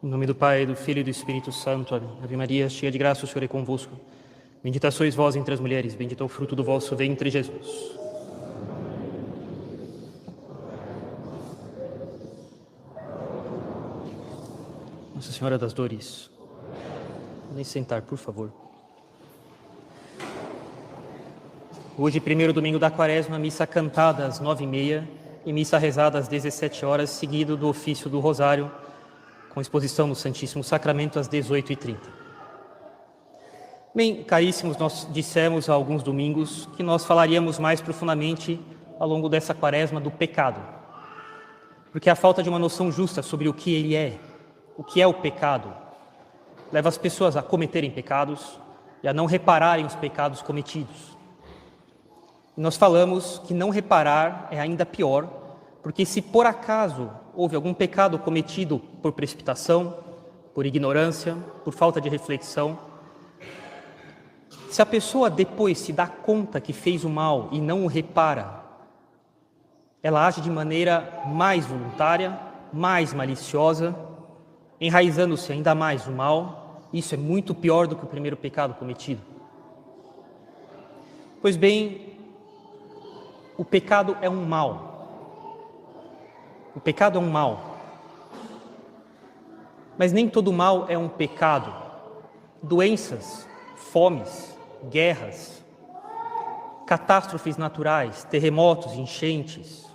Em nome do Pai, do Filho e do Espírito Santo. Amém. Ave Maria, cheia de graça, o Senhor é convosco. Bendita sois vós entre as mulheres, bendito é o fruto do vosso ventre, Jesus. Nossa Senhora das Dores. Podem sentar, por favor. Hoje, primeiro domingo da Quaresma, missa cantada às 9h30 e missa rezada às 17 horas, seguido do ofício do Rosário, com exposição no Santíssimo Sacramento às 18h30. Bem, caríssimos, nós dissemos há alguns domingos que nós falaríamos mais profundamente ao longo dessa Quaresma do pecado. Porque a falta de uma noção justa sobre o que ele é, o que é o pecado, leva as pessoas a cometerem pecados e a não repararem os pecados cometidos. E nós falamos que não reparar é ainda pior, porque se por acaso houve algum pecado cometido por precipitação, por ignorância, por falta de reflexão, se a pessoa depois se dá conta que fez o mal e não o repara, ela age de maneira mais voluntária, mais maliciosa, enraizando-se ainda mais no mal. Isso é muito pior do que o primeiro pecado cometido. Pois bem, o pecado é um mal. O pecado é um mal. Mas nem todo mal é um pecado. Doenças, fomes, guerras, catástrofes naturais, terremotos, enchentes.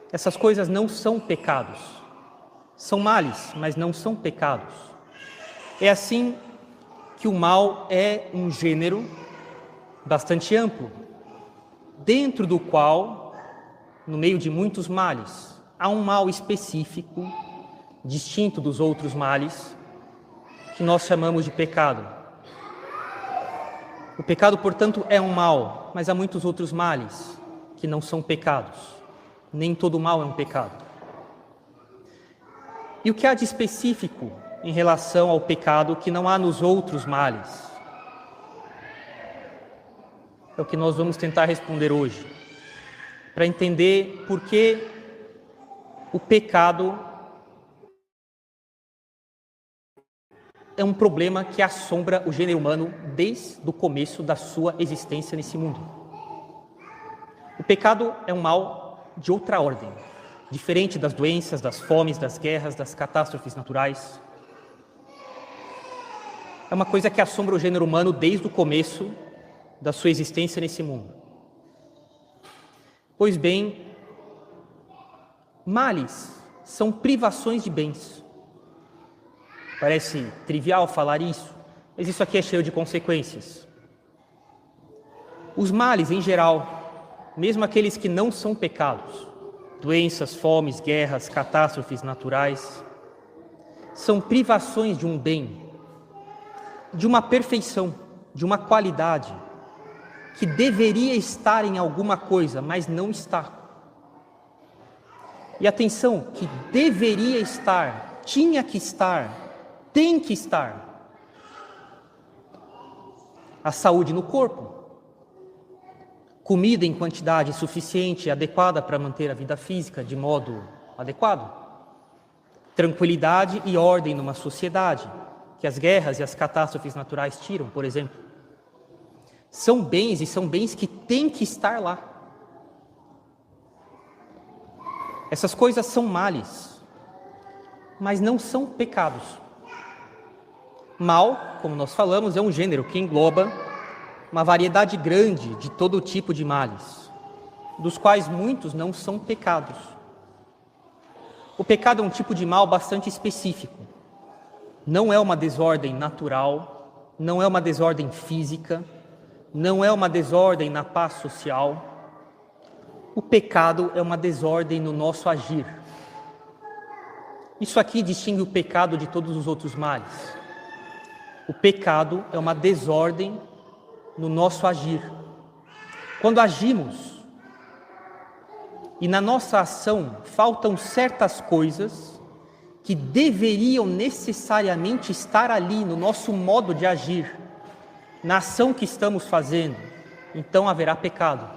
Essas coisas não são pecados. São males, mas não são pecados. É assim que o mal é um gênero bastante amplo, dentro do qual, no meio de muitos males, há um mal específico, distinto dos outros males, que nós chamamos de pecado. O pecado, portanto, é um mal, mas há muitos outros males que não são pecados. Nem todo mal é um pecado. E o que há de específico em relação ao pecado que não há nos outros males? É o que nós vamos tentar responder hoje, para entender por que o pecado é um problema que assombra o gênero humano desde o começo da sua existência nesse mundo. O pecado é um mal de outra ordem, diferente das doenças, das fomes, das guerras, das catástrofes naturais. É uma coisa que assombra o gênero humano desde o começo da sua existência nesse mundo. Pois bem, males são privações de bens. Parece trivial falar isso, mas isso aqui é cheio de consequências. Os males, em geral, mesmo aqueles que não são pecados, doenças, fomes, guerras, catástrofes naturais, são privações de um bem, de uma perfeição, de uma qualidade, que deveria estar em alguma coisa, mas não está. E atenção, que deveria estar, tinha que estar, tem que estar. A saúde no corpo, comida em quantidade suficiente e adequada para manter a vida física de modo adequado, tranquilidade e ordem numa sociedade, que as guerras e as catástrofes naturais tiram, por exemplo. São bens, e são bens que têm que estar lá. Essas coisas são males, mas não são pecados. Mal, como nós falamos, é um gênero que engloba uma variedade grande de todo tipo de males, dos quais muitos não são pecados. O pecado é um tipo de mal bastante específico. Não é uma desordem natural, não é uma desordem física, não é uma desordem na paz social. O pecado é uma desordem no nosso agir. Isso aqui distingue o pecado de todos os outros males. O pecado é uma desordem no nosso agir. Quando agimos e na nossa ação faltam certas coisas que deveriam necessariamente estar ali no nosso modo de agir, na ação que estamos fazendo, então haverá pecado.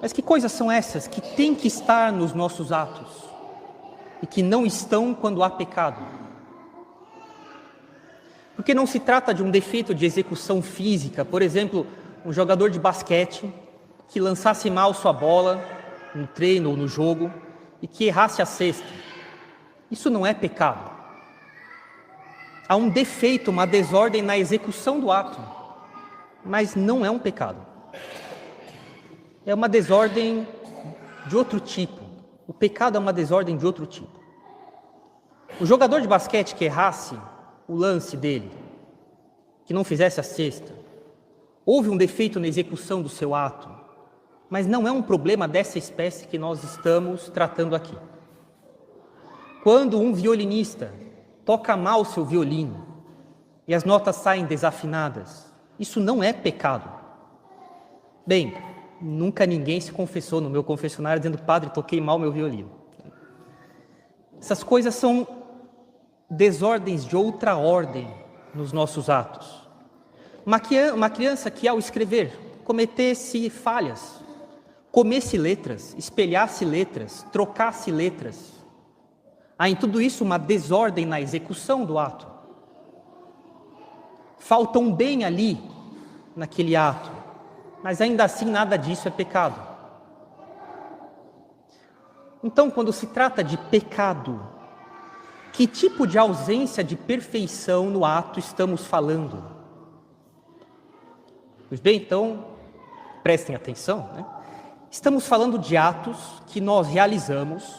Mas que coisas são essas que têm que estar nos nossos atos? e que não estão quando há pecado. Porque não se trata de um defeito de execução física, por exemplo, um jogador de basquete que lançasse mal sua bola no treino ou no jogo e que errasse a cesta. Isso não é pecado. Há um defeito, uma desordem na execução do ato, mas não é um pecado. É uma desordem de outro tipo. O pecado é uma desordem de outro tipo. O jogador de basquete que errasse o lance dele, que não fizesse a cesta, houve um defeito na execução do seu ato, mas não é um problema dessa espécie que nós estamos tratando aqui. Quando um violinista toca mal o seu violino e as notas saem desafinadas, isso não é pecado. Bem, nunca ninguém se confessou no meu confessionário dizendo: padre, toquei mal meu violino. Essas coisas são desordens de outra ordem nos nossos atos. Uma criança que ao escrever cometesse falhas, comesse letras, espelhasse letras, trocasse letras, há em tudo isso uma desordem na execução do ato. Falta um bem ali, naquele ato, mas ainda assim nada disso é pecado. Então, quando se trata de pecado, que tipo de ausência de perfeição no ato estamos falando? Pois bem, então, prestem atenção, né? Estamos falando de atos que nós realizamos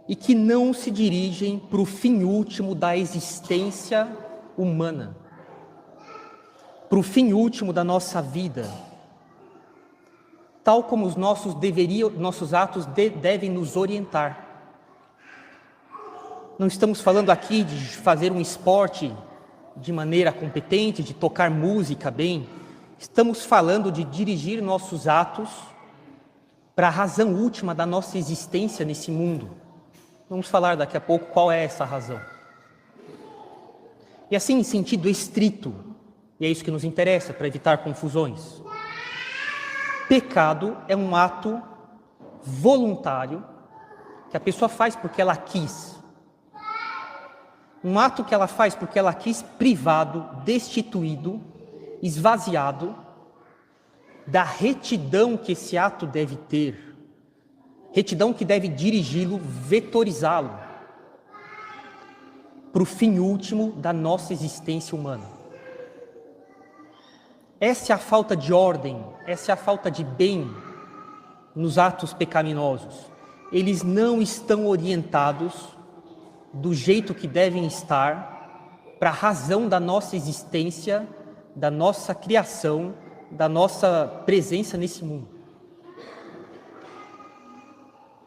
e que não se dirigem para o fim último da existência humana, para o fim último da nossa vida, tal como os nossos atos devem nos orientar. Não estamos falando aqui de fazer um esporte de maneira competente, de tocar música bem. Estamos falando de dirigir nossos atos para a razão última da nossa existência nesse mundo. Vamos falar daqui a pouco qual é essa razão. E assim, em sentido estrito, e é isso que nos interessa para evitar confusões. Pecado é um ato voluntário que a pessoa faz porque ela quis. Um ato que ela faz porque ela quis, privado, destituído, esvaziado da retidão que esse ato deve ter. Retidão que deve dirigi-lo, vetorizá-lo para o fim último da nossa existência humana. Essa é a falta de ordem, essa é a falta de bem nos atos pecaminosos. Eles não estão orientados do jeito que devem estar para a razão da nossa existência, da nossa criação, da nossa presença nesse mundo.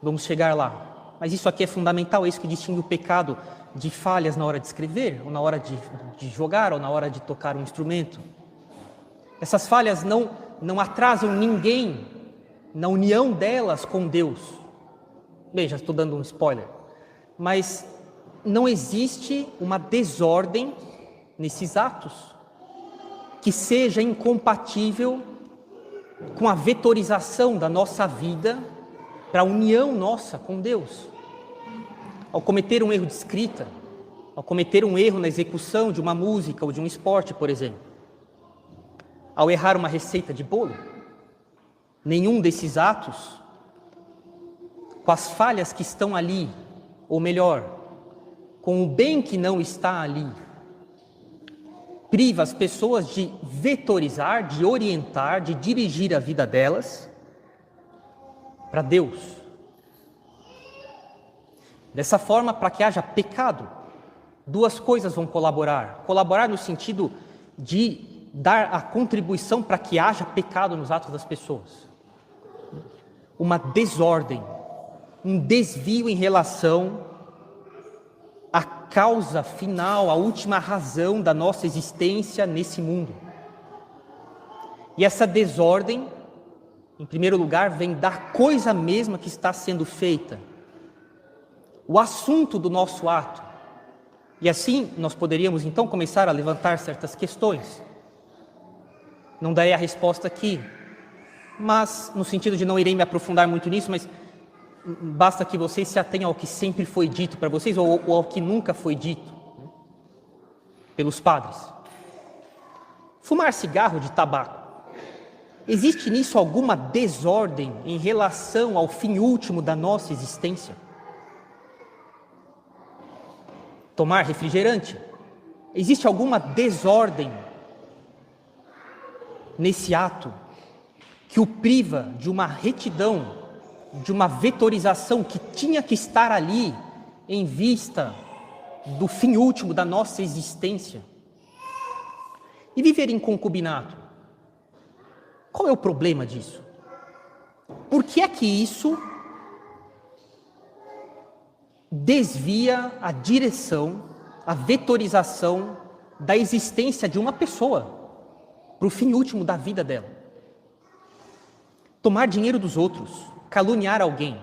Vamos chegar lá. Mas isso aqui é fundamental, é isso que distingue o pecado de falhas na hora de escrever, ou na hora de jogar, ou na hora de tocar um instrumento. Essas falhas não atrasam ninguém na união delas com Deus. Bem, já estou dando um spoiler. Mas não existe uma desordem nesses atos que seja incompatível com a vetorização da nossa vida para a união nossa com Deus. Ao cometer um erro de escrita, ao cometer um erro na execução de uma música ou de um esporte, por exemplo, ao errar uma receita de bolo, nenhum desses atos, com as falhas que estão ali, ou melhor, com o bem que não está ali, priva as pessoas de vetorizar, de orientar, de dirigir a vida delas para Deus. Dessa forma, para que haja pecado, duas coisas vão colaborar. Colaborar no sentido de dar a contribuição para que haja pecado nos atos das pessoas. Uma desordem, um desvio em relação à causa final, à última razão da nossa existência nesse mundo. E essa desordem, em primeiro lugar, vem da coisa mesma que está sendo feita, o assunto do nosso ato. E assim nós poderíamos então começar a levantar certas questões. Não darei a resposta aqui, mas no sentido de não irei me aprofundar muito nisso, mas basta que vocês se atenham ao que sempre foi dito para vocês ou ao que nunca foi dito, né, pelos padres. Fumar cigarro de tabaco. Existe nisso alguma desordem em relação ao fim último da nossa existência? Tomar refrigerante. Existe alguma desordem nesse ato que o priva de uma retidão, de uma vetorização que tinha que estar ali em vista do fim último da nossa existência? E viver em concubinato? Qual é o problema disso? Por que é que isso desvia a direção, a vetorização da existência de uma pessoa para o fim último da vida dela? Tomar dinheiro dos outros, caluniar alguém,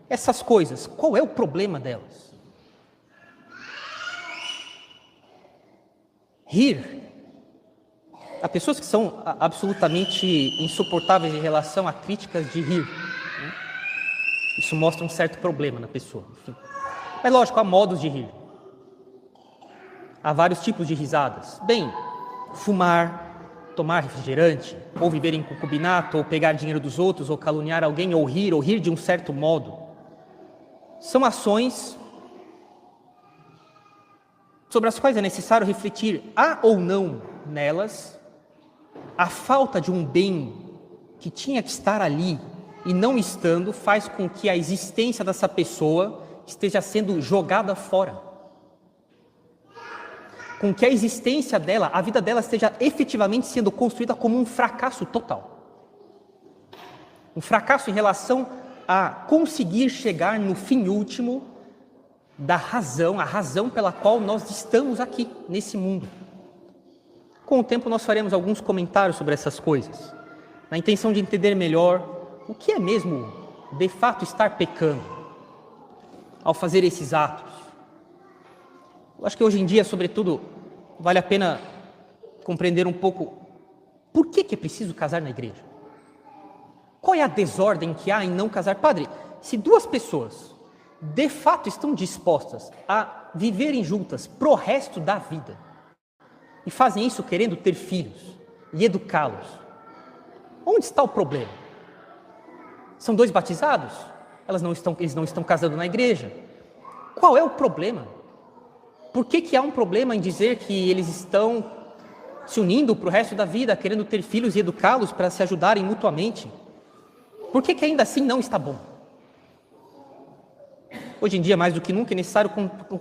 essas coisas, qual é o problema delas? Rir. Há pessoas que são absolutamente insuportáveis em relação a críticas de rir, né? Isso mostra um certo problema na pessoa. Enfim. Mas lógico, há modos de rir. Há vários tipos de risadas. Bem, fumar, tomar refrigerante, ou viver em concubinato, ou pegar dinheiro dos outros, ou caluniar alguém, ou rir de um certo modo. São ações sobre as quais é necessário refletir, há ou não nelas a falta de um bem que tinha que estar ali e não estando faz com que a existência dessa pessoa esteja sendo jogada fora. Com que a existência dela, a vida dela esteja efetivamente sendo construída como um fracasso total. Um fracasso em relação a conseguir chegar no fim último da razão, a razão pela qual nós estamos aqui, nesse mundo. Com o tempo nós faremos alguns comentários sobre essas coisas, na intenção de entender melhor o que é mesmo, de fato, estar pecando ao fazer esses atos. Eu acho que hoje em dia, sobretudo, vale a pena compreender um pouco por que é preciso casar na igreja. Qual é a desordem que há em não casar? Padre, se duas pessoas de fato estão dispostas a viverem juntas pro resto da vida, e fazem isso querendo ter filhos e educá-los, onde está o problema? São dois batizados? Eles não estão casando na igreja. Qual é o problema? Por que há um problema em dizer que eles estão se unindo para o resto da vida, querendo ter filhos e educá-los para se ajudarem mutuamente? Por que ainda assim não está bom? Hoje em dia, mais do que nunca, é necessário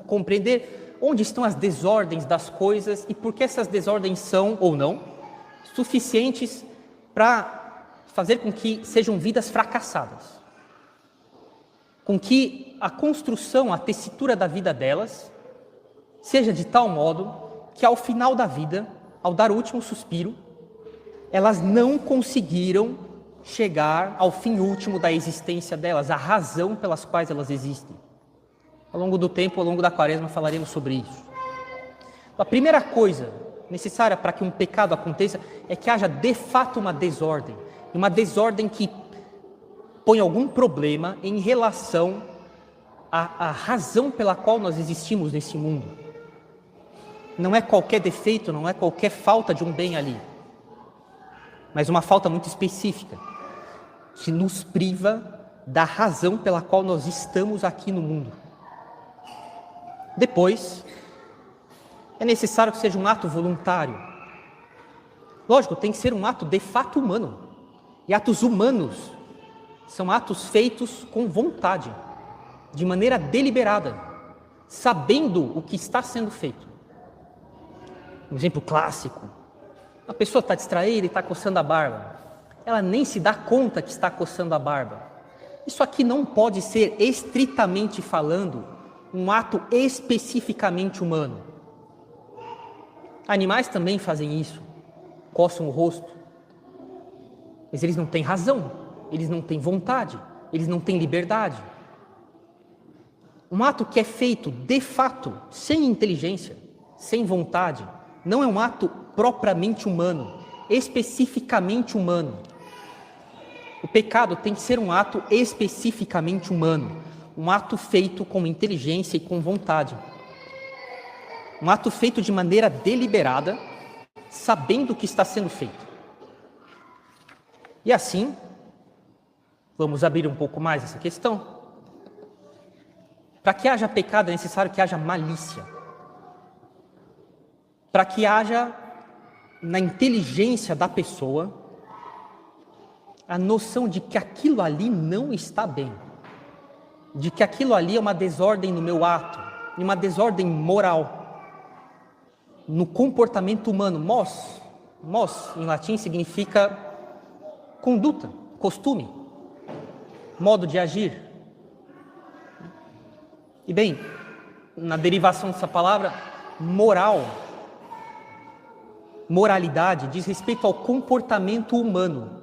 compreender onde estão as desordens das coisas e por que essas desordens são, ou não, suficientes para fazer com que sejam vidas fracassadas. Com que a construção, a tessitura da vida delas seja de tal modo que ao final da vida, ao dar o último suspiro, elas não conseguiram chegar ao fim último da existência delas, a razão pelas quais elas existem. Ao longo do tempo, ao longo da quaresma, falaremos sobre isso. A primeira coisa necessária para que um pecado aconteça é que haja de fato uma desordem que põe algum problema em relação à razão pela qual nós existimos nesse mundo. Não é qualquer defeito, não é qualquer falta de um bem ali, mas uma falta muito específica, que nos priva da razão pela qual nós estamos aqui no mundo. Depois, é necessário que seja um ato voluntário. Lógico, tem que ser um ato de fato humano. E atos humanos são atos feitos com vontade, de maneira deliberada, sabendo o que está sendo feito. Um exemplo clássico: a pessoa está distraída e está coçando a barba. Ela nem se dá conta que está coçando a barba. Isso aqui não pode ser, estritamente falando, um ato especificamente humano. Animais também fazem isso, coçam o rosto, mas eles não têm razão, eles não têm vontade, eles não têm liberdade. Um ato que é feito de fato, sem inteligência, sem vontade, não é um ato propriamente humano, especificamente humano. O pecado tem que ser um ato especificamente humano, um ato feito com inteligência e com vontade. Um ato feito de maneira deliberada, sabendo o que está sendo feito. E assim, vamos abrir um pouco mais essa questão. Para que haja pecado é necessário que haja malícia. Para que haja na inteligência da pessoa a noção de que aquilo ali não está bem, de que aquilo ali é uma desordem no meu ato, uma desordem moral, no comportamento humano. Mos em latim significa conduta, costume, modo de agir. E bem, na derivação dessa palavra, moralidade diz respeito ao comportamento humano.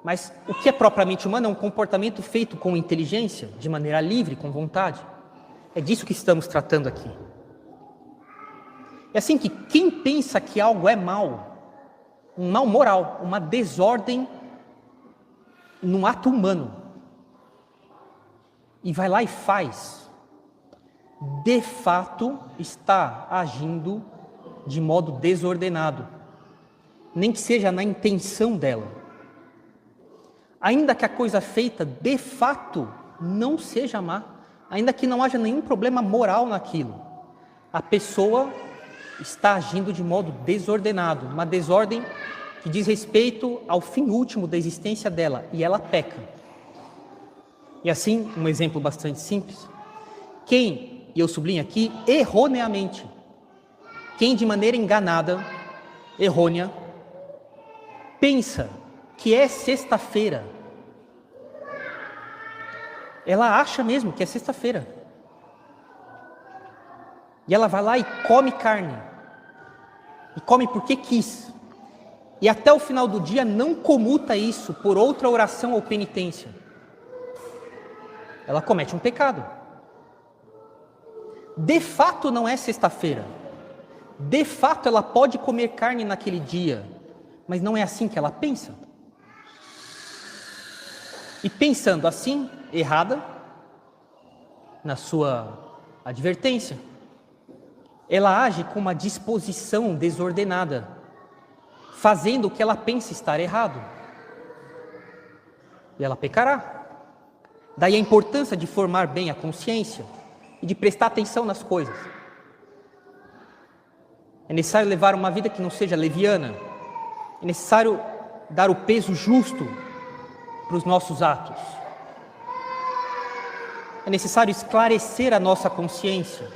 Mas o que é propriamente humano é um comportamento feito com inteligência, de maneira livre, com vontade. É disso que estamos tratando aqui. É assim que quem pensa que algo é mal, um mal moral, uma desordem num ato humano, e vai lá e faz, de fato está agindo de modo desordenado, nem que seja na intenção dela. Ainda que a coisa feita de fato não seja má, ainda que não haja nenhum problema moral naquilo, a pessoa está agindo de modo desordenado, uma desordem que diz respeito ao fim último da existência dela, e ela peca. E assim, um exemplo bastante simples, quem, e eu sublinho aqui, erroneamente, quem de maneira enganada, errônea, pensa que é sexta-feira, ela acha mesmo que é sexta-feira, e ela vai lá e come carne, e come porque quis, e até o final do dia não comuta isso por outra oração ou penitência, ela comete um pecado. De fato não é sexta-feira, de fato ela pode comer carne naquele dia, mas não é assim que ela pensa. E pensando assim, errada, na sua advertência, ela age com uma disposição desordenada, fazendo o que ela pensa estar errado. E ela pecará. Daí a importância de formar bem a consciência e de prestar atenção nas coisas. É necessário levar uma vida que não seja leviana. É necessário dar o peso justo para os nossos atos. É necessário esclarecer a nossa consciência.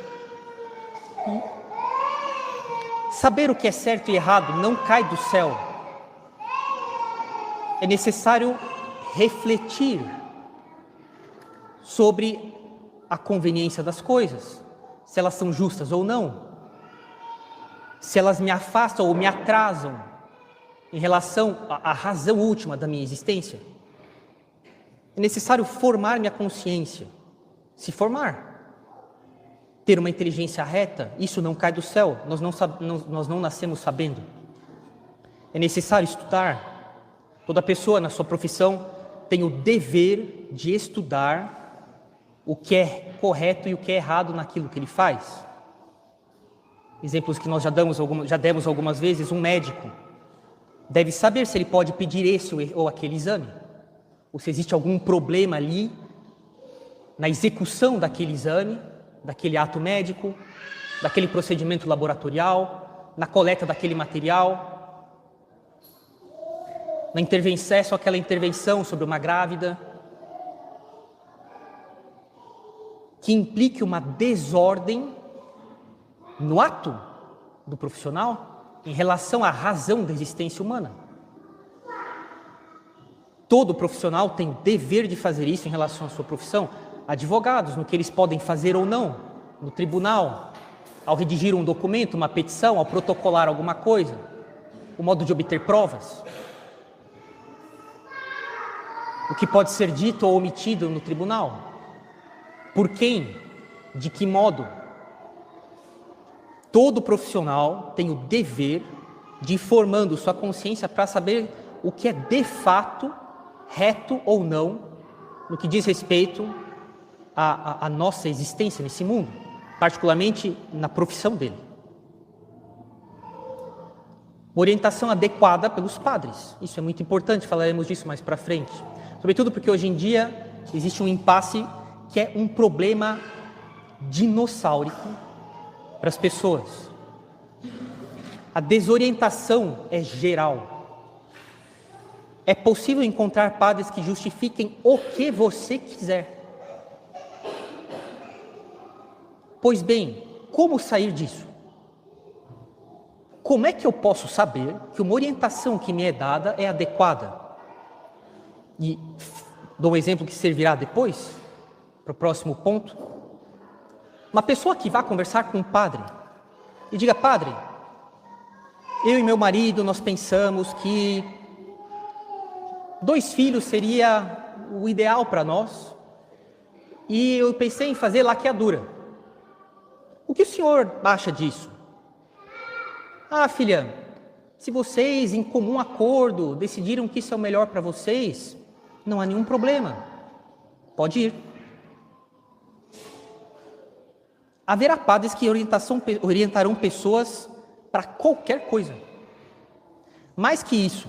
Saber o que é certo e errado não cai do céu. É necessário refletir sobre a conveniência das coisas, se elas são justas ou não, se elas me afastam ou me atrasam em relação à razão última da minha existência. É necessário formar minha consciência, se formar, ter uma inteligência reta. Isso não cai do céu, nós não nascemos sabendo. É necessário estudar. Toda pessoa na sua profissão tem o dever de estudar o que é correto e o que é errado naquilo que ele faz. Exemplos que nós já demos algumas vezes: um médico deve saber se ele pode pedir esse ou aquele exame, ou se existe algum problema ali na execução daquele exame, daquele ato médico, daquele procedimento laboratorial, na coleta daquele material, na intervenção, só aquela intervenção sobre uma grávida, que implique uma desordem no ato do profissional em relação à razão da existência humana. Todo profissional tem o dever de fazer isso em relação à sua profissão. Advogados, no que eles podem fazer ou não, no tribunal, ao redigir um documento, uma petição, ao protocolar alguma coisa, o modo de obter provas, o que pode ser dito ou omitido no tribunal, por quem, de que modo. Todo profissional tem o dever de ir formando sua consciência para saber o que é de fato reto ou não no que diz respeito à nossa existência nesse mundo, particularmente na profissão dele. Uma orientação adequada pelos padres, isso é muito importante, falaremos disso mais para frente. Sobretudo porque hoje em dia existe um impasse que é um problema dinossáurico para as pessoas. A desorientação é geral. É possível encontrar padres que justifiquem o que você quiser. Pois bem, como sair disso? Como é que eu posso saber que uma orientação que me é dada é adequada? E dou um exemplo que servirá depois, para o próximo ponto. Uma pessoa que vá conversar com um padre e diga: padre, eu e meu marido, nós pensamos que 2 filhos seria o ideal para nós, e eu pensei em fazer laqueadura. O que o senhor acha disso? Ah, filha, se vocês, em comum acordo, decidiram que isso é o melhor para vocês, não há nenhum problema. Pode ir. Haverá padres que orientarão pessoas para qualquer coisa. Mais que isso,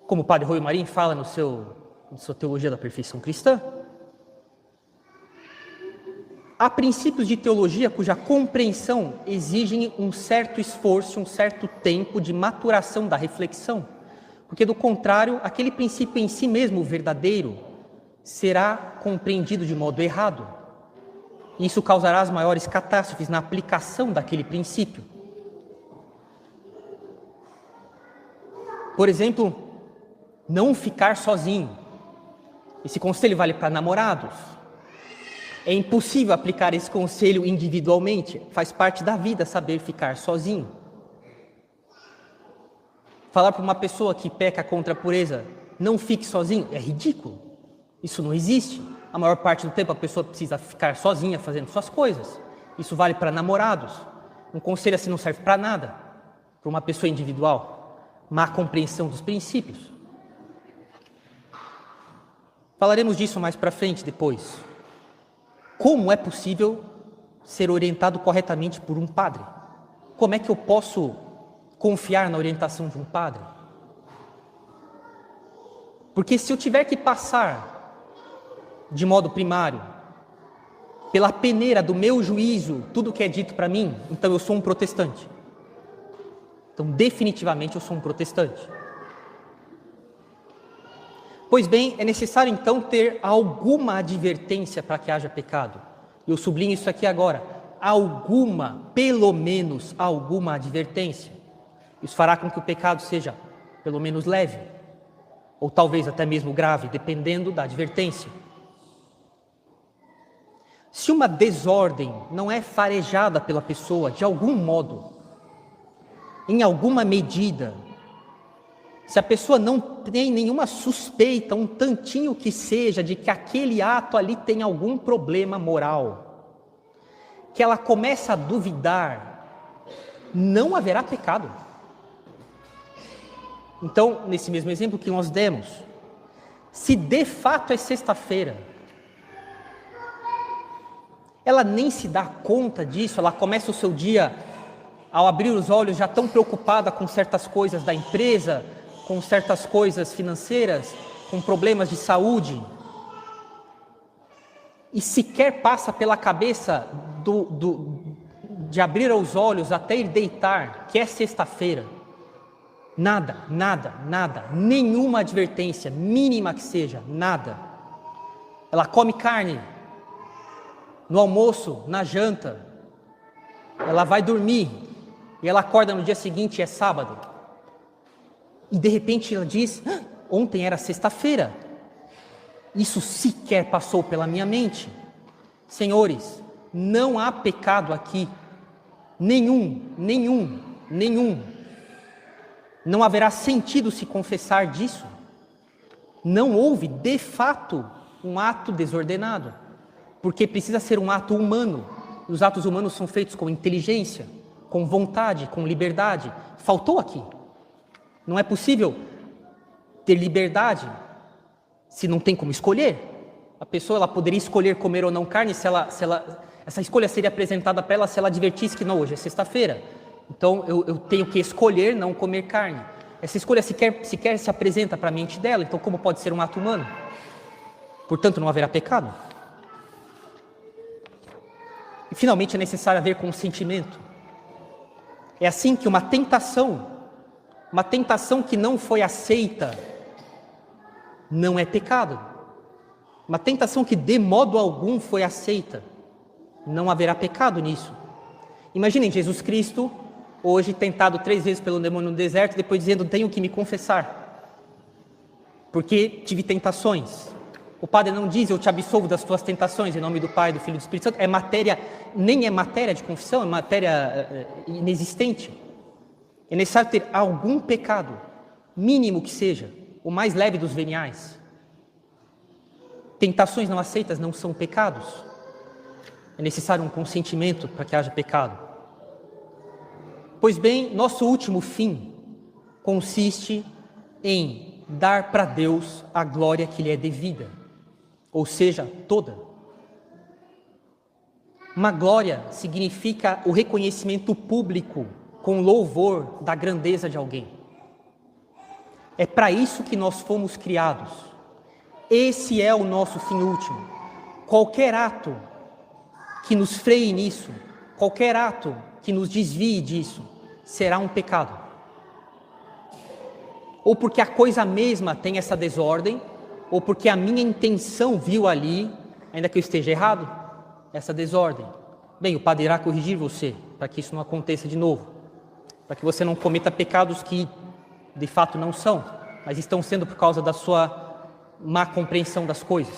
como o padre Rui Marim fala na sua Teologia da Perfeição Cristã, há princípios de teologia cuja compreensão exigem um certo esforço, um certo tempo de maturação da reflexão, porque do contrário, aquele princípio em si mesmo verdadeiro será compreendido de modo errado. Isso causará as maiores catástrofes na aplicação daquele princípio. Por exemplo, não ficar sozinho. Esse conselho vale para namorados. É impossível aplicar esse conselho individualmente, faz parte da vida saber ficar sozinho. Falar para uma pessoa que peca contra a pureza, não fique sozinho, é ridículo. Isso não existe. A maior parte do tempo a pessoa precisa ficar sozinha fazendo suas coisas. Isso vale para namorados. Um conselho assim não serve para nada, para uma pessoa individual. Má compreensão dos princípios. Falaremos disso mais para frente depois. Como é possível ser orientado corretamente por um padre? Como é que eu posso confiar na orientação de um padre? Porque se eu tiver que passar de modo primário pela peneira do meu juízo tudo que é dito para mim, então eu sou um protestante. Então definitivamente eu sou um protestante. Pois bem, é necessário então ter alguma advertência para que haja pecado. Eu sublinho isso aqui agora. Alguma, pelo menos alguma advertência. Isso fará com que o pecado seja pelo menos leve, ou talvez até mesmo grave, dependendo da advertência. Se uma desordem não é farejada pela pessoa de algum modo, em alguma medida, se a pessoa não tem nenhuma suspeita, um tantinho que seja, de que aquele ato ali tem algum problema moral, que ela começa a duvidar, não haverá pecado. Então, nesse mesmo exemplo que nós demos, se de fato é sexta-feira, ela nem se dá conta disso, ela começa o seu dia, ao abrir os olhos, já tão preocupada com certas coisas da empresa, com certas coisas financeiras, com problemas de saúde, e sequer passa pela cabeça de abrir os olhos até ir deitar, que é sexta-feira. Nada, nenhuma advertência, mínima que seja, nada. Ela come carne, no almoço, na janta, ela vai dormir, e ela acorda no dia seguinte, é sábado. E de repente ela diz: ontem era sexta-feira. Isso sequer passou pela minha mente. Senhores, não há pecado aqui. Nenhum. Não haverá sentido se confessar disso. Não houve, de fato, um ato desordenado. Porque precisa ser um ato humano. Os atos humanos são feitos com inteligência, com vontade, com liberdade. Faltou aqui. Não é possível ter liberdade se não tem como escolher. A pessoa ela poderia escolher comer ou não carne essa escolha seria apresentada para ela se ela advertisse que não, hoje é sexta-feira. Então eu tenho que escolher não comer carne. Essa escolha sequer se apresenta para a mente dela, então como pode ser um ato humano? Portanto, não haverá pecado. E finalmente é necessário haver consentimento. É assim que uma tentação que não foi aceita, não é pecado. Uma tentação que de modo algum foi aceita, não haverá pecado nisso. Imaginem Jesus Cristo, hoje tentado 3 vezes pelo demônio no deserto, depois dizendo, tenho que me confessar, porque tive tentações. O Padre não diz, eu te absolvo das tuas tentações, em nome do Pai, do Filho e do Espírito Santo. Nem é matéria de confissão, é matéria inexistente. É necessário ter algum pecado, mínimo que seja, o mais leve dos veniais. Tentações não aceitas não são pecados. É necessário um consentimento para que haja pecado. Pois bem, nosso último fim consiste em dar para Deus a glória que lhe é devida, ou seja, toda. Uma glória significa o reconhecimento público com louvor da grandeza de alguém. É para isso que nós fomos criados. Esse é o nosso fim último. Qualquer ato que nos freie nisso, qualquer ato que nos desvie disso, será um pecado. Ou porque a coisa mesma tem essa desordem, ou porque a minha intenção viu ali, ainda que eu esteja errado, essa desordem. Bem, o Padre irá corrigir você, para que isso não aconteça de novo, para que você não cometa pecados que de fato não são, mas estão sendo por causa da sua má compreensão das coisas.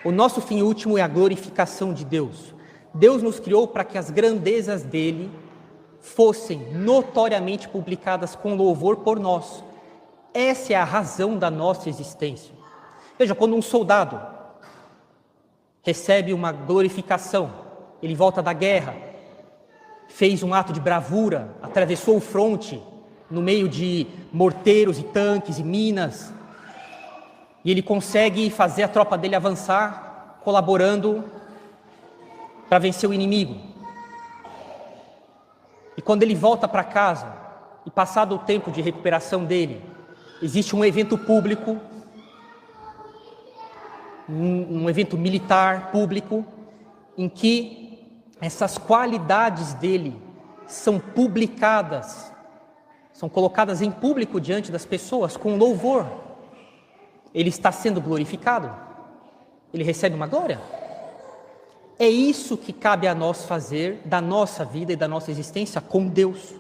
O nosso fim último é a glorificação de Deus. Deus nos criou para que as grandezas dele fossem notoriamente publicadas com louvor por nós. Essa é a razão da nossa existência. Veja, quando um soldado recebe uma glorificação, ele volta da guerra, fez um ato de bravura, atravessou o fronte no meio de morteiros e tanques e minas, e ele consegue fazer a tropa dele avançar, colaborando para vencer o inimigo. E quando ele volta para casa, e passado o tempo de recuperação dele, existe um evento público, um evento militar público, em que essas qualidades dele são publicadas, são colocadas em público diante das pessoas com louvor. Ele está sendo glorificado, ele recebe uma glória. É isso que cabe a nós fazer da nossa vida e da nossa existência com Deus,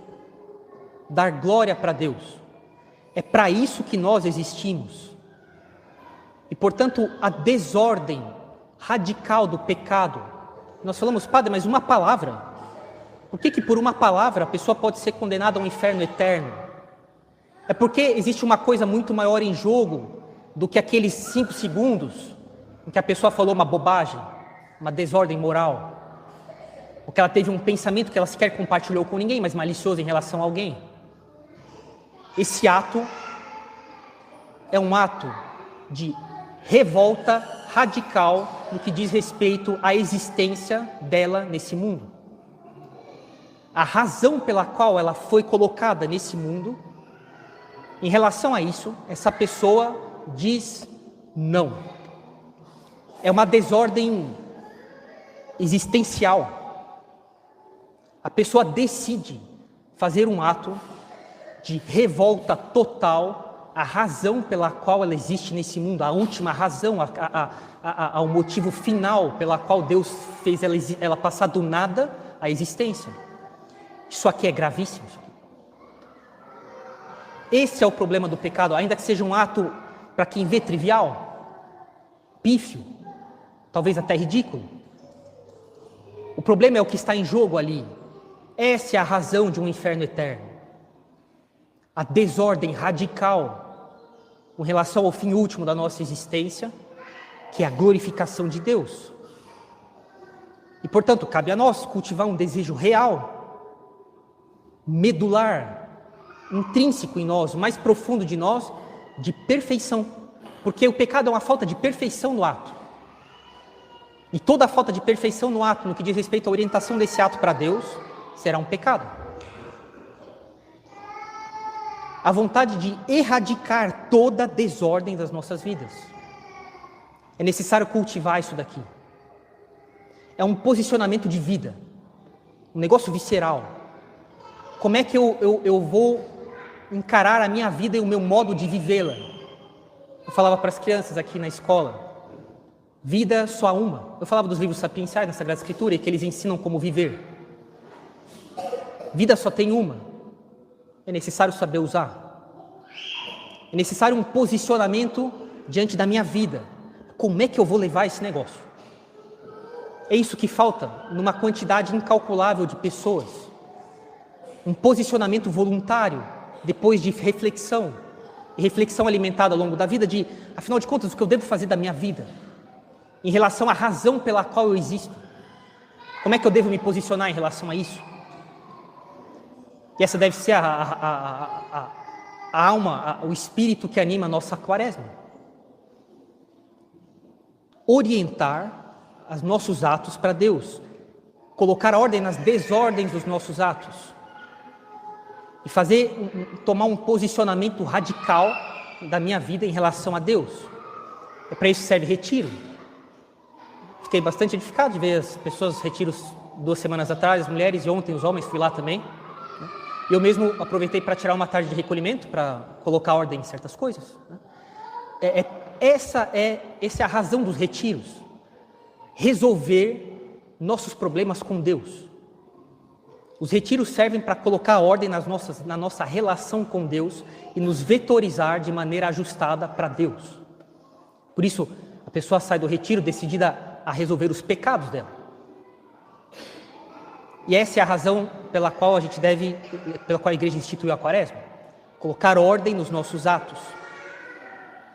dar glória para Deus. É para isso que nós existimos. E portanto a desordem radical do pecado, nós falamos, Padre, mas uma palavra, por que por uma palavra a pessoa pode ser condenada a um inferno eterno? É porque existe uma coisa muito maior em jogo do que aqueles 5 segundos em que a pessoa falou uma bobagem, uma desordem moral, ou que ela teve um pensamento que ela sequer compartilhou com ninguém, mas malicioso em relação a alguém. Esse ato é um ato de revolta radical no que diz respeito à existência dela nesse mundo. A razão pela qual ela foi colocada nesse mundo, em relação a isso, essa pessoa diz não. É uma desordem existencial. A pessoa decide fazer um ato de revolta total à razão pela qual ela existe nesse mundo, a última razão, ao motivo final pela qual Deus fez ela passar do nada à existência. Isso aqui é gravíssimo. Esse é o problema do pecado, ainda que seja um ato, para quem vê, trivial, pífio, talvez até ridículo. O problema é o que está em jogo ali. Essa é a razão de um inferno eterno. A desordem radical com relação ao fim último da nossa existência, que é a glorificação de Deus. E, portanto, cabe a nós cultivar um desejo real, medular, intrínseco em nós, o mais profundo de nós, de perfeição. Porque o pecado é uma falta de perfeição no ato. E toda falta de perfeição no ato, no que diz respeito à orientação desse ato para Deus, será um pecado. A vontade de erradicar toda desordem das nossas vidas. É necessário cultivar isso daqui. É um posicionamento de vida, um negócio visceral. Como é que eu vou encarar a minha vida e o meu modo de vivê-la? Eu falava para as crianças aqui na escola, vida só há uma. Eu falava dos livros sapienciais na Sagrada Escritura e que eles ensinam como viver. Vida só tem uma. É necessário saber usar. É necessário um posicionamento diante da minha vida. Como é que eu vou levar esse negócio? É isso que falta numa quantidade incalculável de pessoas. Um posicionamento voluntário, depois de reflexão. E reflexão alimentada ao longo da vida de, afinal de contas, o que eu devo fazer da minha vida? Em relação à razão pela qual eu existo. Como é que eu devo me posicionar em relação a isso? E essa deve ser a alma, o espírito que anima a nossa quaresma. Orientar os nossos atos para Deus. Colocar ordem nas desordens dos nossos atos. E tomar um posicionamento radical da minha vida em relação a Deus. É para isso que serve retiro. Fiquei bastante edificado de ver as pessoas retiros 2 semanas atrás, as mulheres, e ontem os homens, fui lá também. Eu mesmo aproveitei para tirar uma tarde de recolhimento, para colocar ordem em certas coisas. Essa é a razão dos retiros. Resolver nossos problemas com Deus. Os retiros servem para colocar ordem na nossa relação com Deus e nos vetorizar de maneira ajustada para Deus. Por isso, a pessoa sai do retiro decidida a resolver os pecados dela. E essa é a razão pela qual a igreja instituiu a quaresma. Colocar ordem nos nossos atos.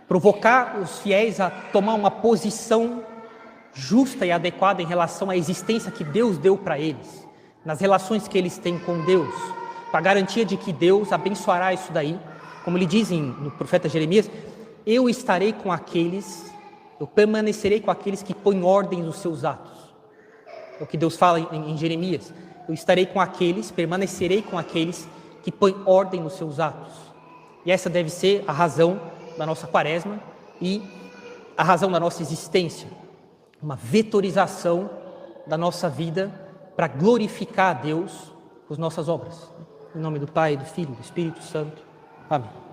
Provocar os fiéis a tomar uma posição justa e adequada em relação à existência que Deus deu para eles. Nas relações que eles têm com Deus. Com a garantia de que Deus abençoará isso daí. Como ele diz no profeta Jeremias, eu permanecerei com aqueles que põem ordem nos seus atos. É o que Deus fala em Jeremias. Eu estarei com aqueles, permanecerei com aqueles que põem ordem nos seus atos. E essa deve ser a razão da nossa quaresma e a razão da nossa existência. Uma vetorização da nossa vida para glorificar a Deus com as nossas obras. Em nome do Pai, do Filho e do Espírito Santo. Amém.